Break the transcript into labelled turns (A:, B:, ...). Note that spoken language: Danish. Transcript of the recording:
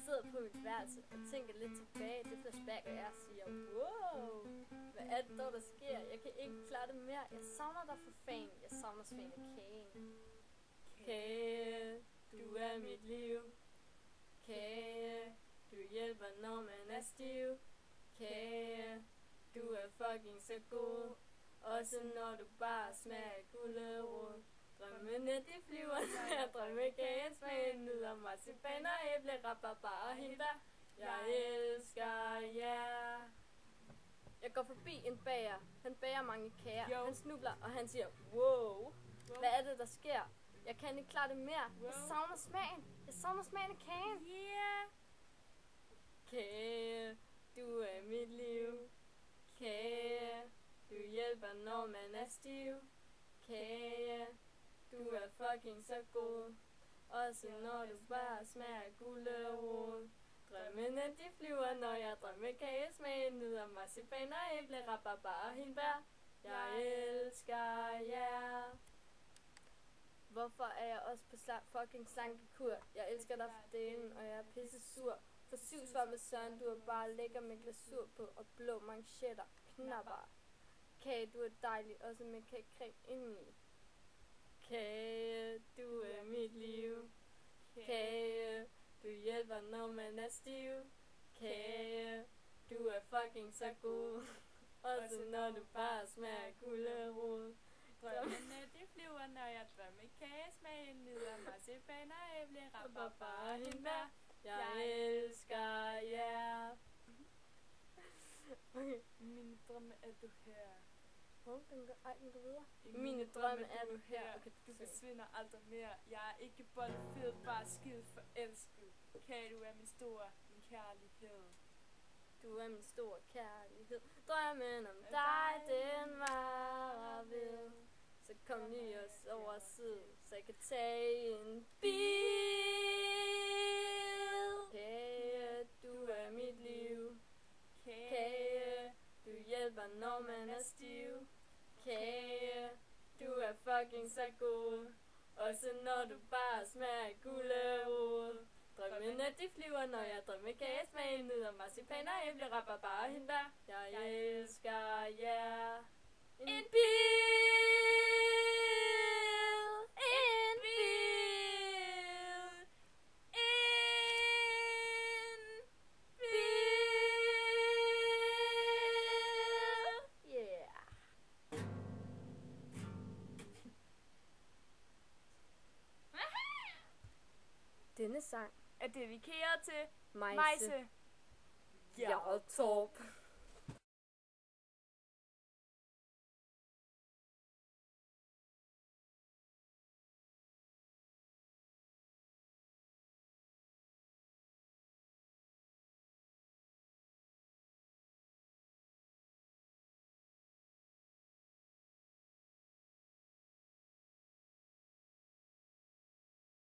A: Sidder på mit værelse og tænker lidt tilbage. Det flashback, og jeg siger, wow, hvad er det dog, der sker? Jeg kan ikke klare det mere. Jeg savner dig for fan. Jeg savner Svane Kane. Kage, du er mit liv. Kage, du hjælper, når man er stiv. Kage, du er fucking så god. Også når du bare smager gulerod. Drømmene de flyver, når jeg drømmer kagen smagen. Nyder marcipan og æble, rabarbar og hindbær. Jeg elsker jer. Jeg går forbi en bager. Han bager mange kager. Han snubler, og han siger, wow. Hvad er det, der sker? Jeg kan ikke klare det mere. Jeg savner smagen. Jeg savner smagen af kagen. Yeah. Kage, du er mit liv. Kage, du hjælper, når man er stiv. Kage, du er fucking så god. Også når du bare smager gulerod. Drømmene de flyver, når jeg drømmer kagesmagen. Nyder marcipan og æble, rabarbar og hindbær. Jeg elsker jer. Hvorfor er jeg også på fucking slankekur? Jeg elsker dig for delen, og jeg er pisse sur. For 7 svar med Søren, du er bare lækker med glasur på og blå manchetter, knapper. Kage, du er dejlig, også med kagecreme indeni. Kage, du er mit liv. Kage, du hjælper, når man er stiv. Kage, du er fucking så god. Også når du bare smager gulerod. Drømmene de flyver, når jeg drømmer kagesmagen. Nyder marcipan og æble, rabarbar og hindbær. Jeg elsker jer. Okay.
B: Mine drømme er du her.
A: Den går videre.
B: Mine drømme er du her. Okay, du forsvinder aldrig mere. Jeg er ikke boldfed, bare skide forelsket. Kage, du er min store, min kærlighed.
A: Du er min store kærlighed. Drømmen om dig, den var vild. Så kom lige os over siden, så jeg kan tage en bil. Kage, du er mit liv. Kage, du hjælper, når man er stiv. Kage, du er fucking så god. Også når du bare smager gulerod. Drømmene de flyver, når jeg drømmer kagesmagen. Nyder marcipan og æble, rabarbar og hindbær. Jeg elsker jer. En bil! En bil! En bil! Yeah! Denne sang
B: Er dedikeret til
A: Majse
B: Majse
A: Hjertorp.